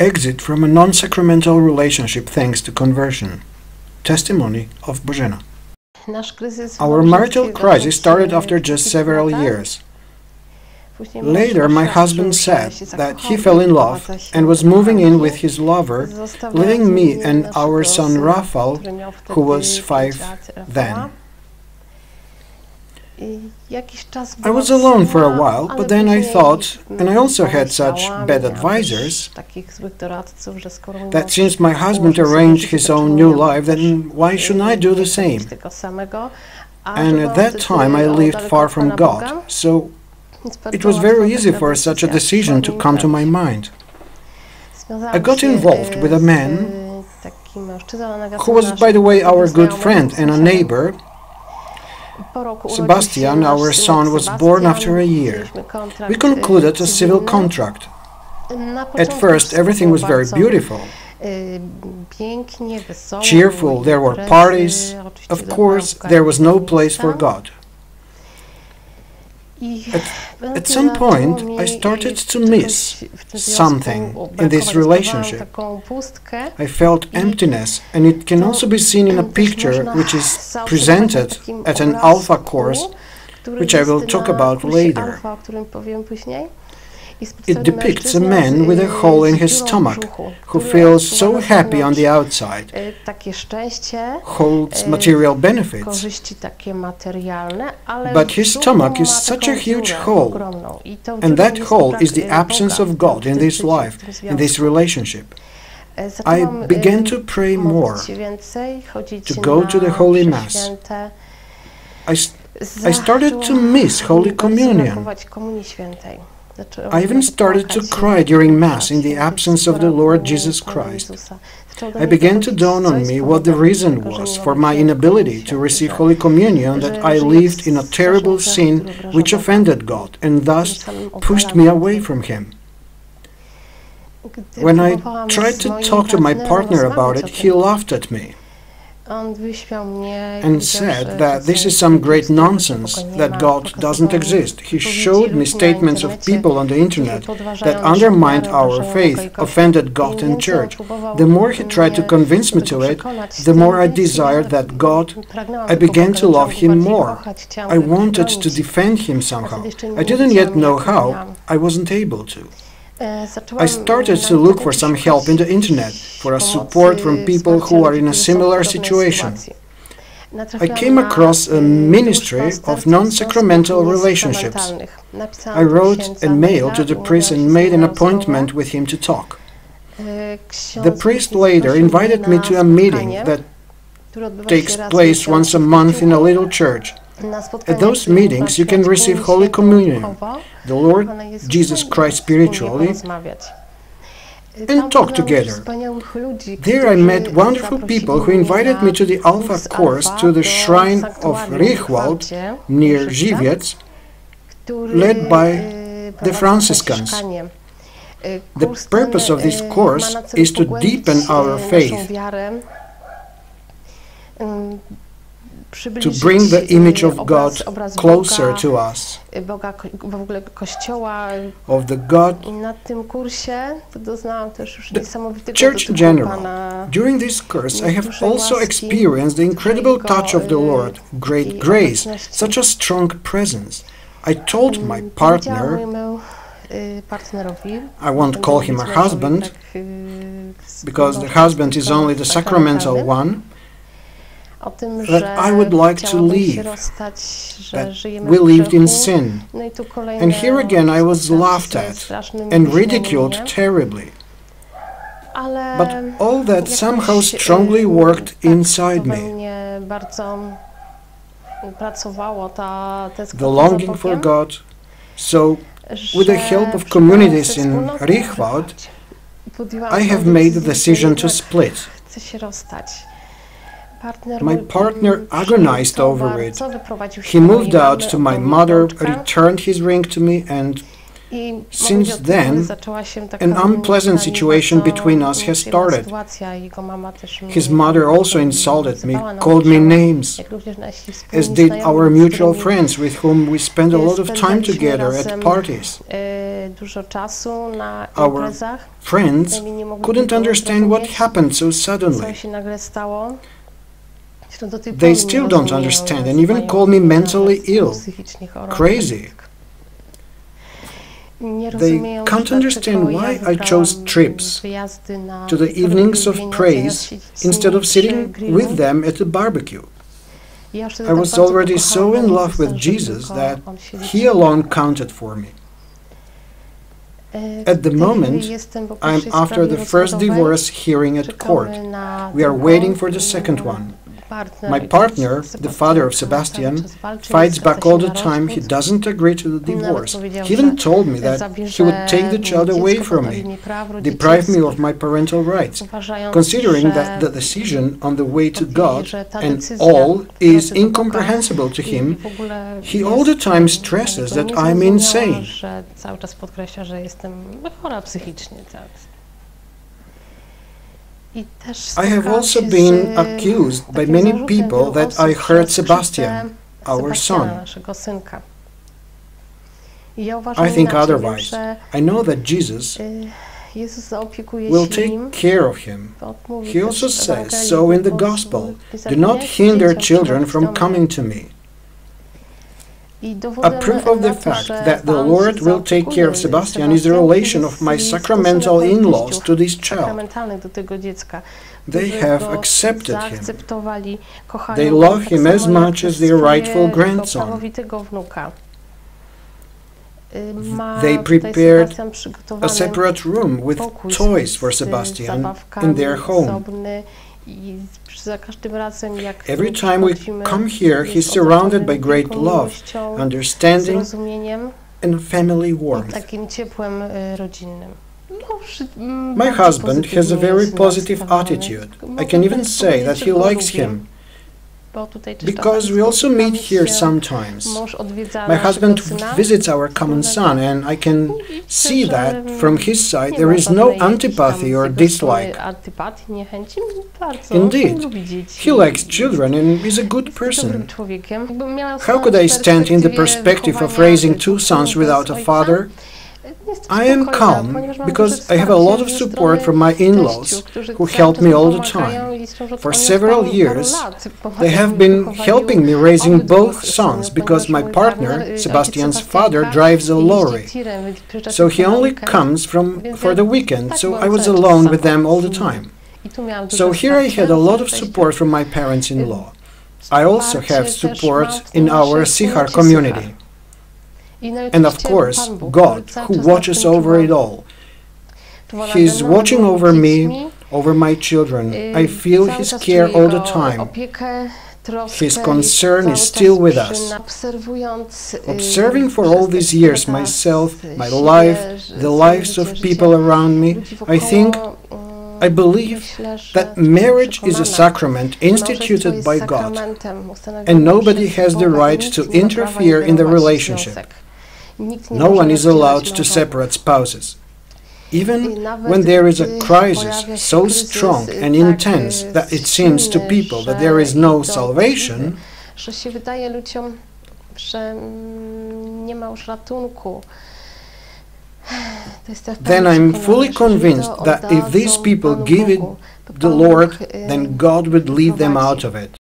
Exit from a non-sacramental relationship thanks to conversion. Testimony of Bożena. Our marital crisis started after just several years. Later, my husband said that he fell in love and was moving in with his lover, leaving me and our son Rafał, who was 5 then. I was alone for a while, but then I thought, and I also had such bad advisors, that since my husband arranged his own new life, then why shouldn't I do the same? And at that time I lived far from God, so it was very easy for such a decision to come to my mind. I got involved with a man who was, by the way, our good friend and a neighbor. Sebastian, our son, was born after a year. We concluded a civil contract. At first, everything was very beautiful. Cheerful, there were parties. Of course, there was no place for God. At some point, I started to miss something in this relationship. I felt emptiness, and it can also be seen in a picture which is presented at an Alpha course, which I will talk about later. It depicts a man with a hole in his stomach, who feels so happy on the outside, holds material benefits, but his stomach is such a huge hole, and that hole is the absence of God in this life, in this relationship. I began to pray more, to go to the Holy Mass. I started to miss Holy Communion. I even started to cry during Mass in the absence of the Lord Jesus Christ. I began to dawn on me what the reason was for my inability to receive Holy Communion, that I lived in a terrible sin which offended God and thus pushed me away from Him. When I tried to talk to my partner about it, he laughed at me and said that this is some great nonsense, that God doesn't exist. He showed me statements of people on the internet that undermined our faith, offended God and Church. The more he tried to convince me to it, the more I desired that God. I began to love Him more. I wanted to defend Him somehow. I didn't yet know how. I wasn't able to. I started to look for some help in the internet, for a support from people who are in a similar situation. I came across a ministry of non-sacramental relationships. I wrote a mail to the priest and made an appointment with him to talk. The priest later invited me to a meeting that takes place once a month in a little church. At those meetings you can receive Holy Communion, the Lord Jesus Christ spiritually, and talk together. There I met wonderful people who invited me to the Alpha course to the shrine of Richwald near Żywiec, led by the Franciscans. The purpose of this course is to deepen our faith, to bring the image of God closer to us, of the God, the Church in general. During this course I have also experienced the incredible touch of the Lord, great grace, such a strong presence. I told my partner, I won't call him a husband, because the husband is only the sacramental one, that I would like to leave, that we lived in sin. And here again I was laughed at and ridiculed terribly. But all that somehow strongly worked inside me. The longing for God. So, with the help of communities in Richwald, I have made the decision to split. My partner agonized over it. He moved out to my mother, returned his ring to me, and Since then, an unpleasant situation between us has started. His mother also insulted me, called me names, as did our mutual friends with whom we spent a lot of time together at parties. Our friends couldn't understand what happened so suddenly. They still don't understand and even call me mentally ill, crazy. They can't understand why I chose trips to the evenings of praise instead of sitting with them at the barbecue. I was already so in love with Jesus that He alone counted for me. At the moment, I am after the first divorce hearing at court. We are waiting for the second one. My partner, the father of Sebastian, fights back all the time. He doesn't agree to the divorce. He even told me that he would take the child away from me, deprive me of my parental rights, considering that the decision on the way to God and all is incomprehensible to him. He all the time stresses that I'm insane. I have also been accused by many people that I hurt Sebastian, our son. I think otherwise. I know that Jesus will take care of him. He also says so in the Gospel, "Do not hinder children from coming to me." A proof of the fact that the Lord will take care of Sebastian is the relation of my sacramental in-laws to this child. They have accepted him. They love him as much as their rightful grandson. They prepared a separate room with toys for Sebastian in their home. Every time we come here, he's surrounded by great love, understanding, and family warmth. My husband has a very positive attitude. I can even say that he likes him, because we also meet here sometimes. My husband visits our common son, and I can see that from his side there is no antipathy or dislike. Indeed, he likes children and is a good person. How could I stand in the perspective of raising two sons without a father? I am calm because I have a lot of support from my in-laws, who help me all the time. For several years, they have been helping me raising both sons because my partner, Sebastian's father, drives a lorry. So he only comes for the weekend, so I was alone with them all the time. So here I had a lot of support from my parents-in-law. I also have support in our Sychar community. And of course, God, who watches over it all. He is watching over me, over my children. I feel His care all the time. His concern is still with us. Observing for all these years myself, my life, the lives of people around me, I believe that marriage is a sacrament instituted by God, and nobody has the right to interfere in the relationship. No one is allowed to separate spouses. Even when there is a crisis so strong and intense that it seems to people that there is no salvation, then I'm fully convinced that if these people give it the Lord, then God would lead them out of it.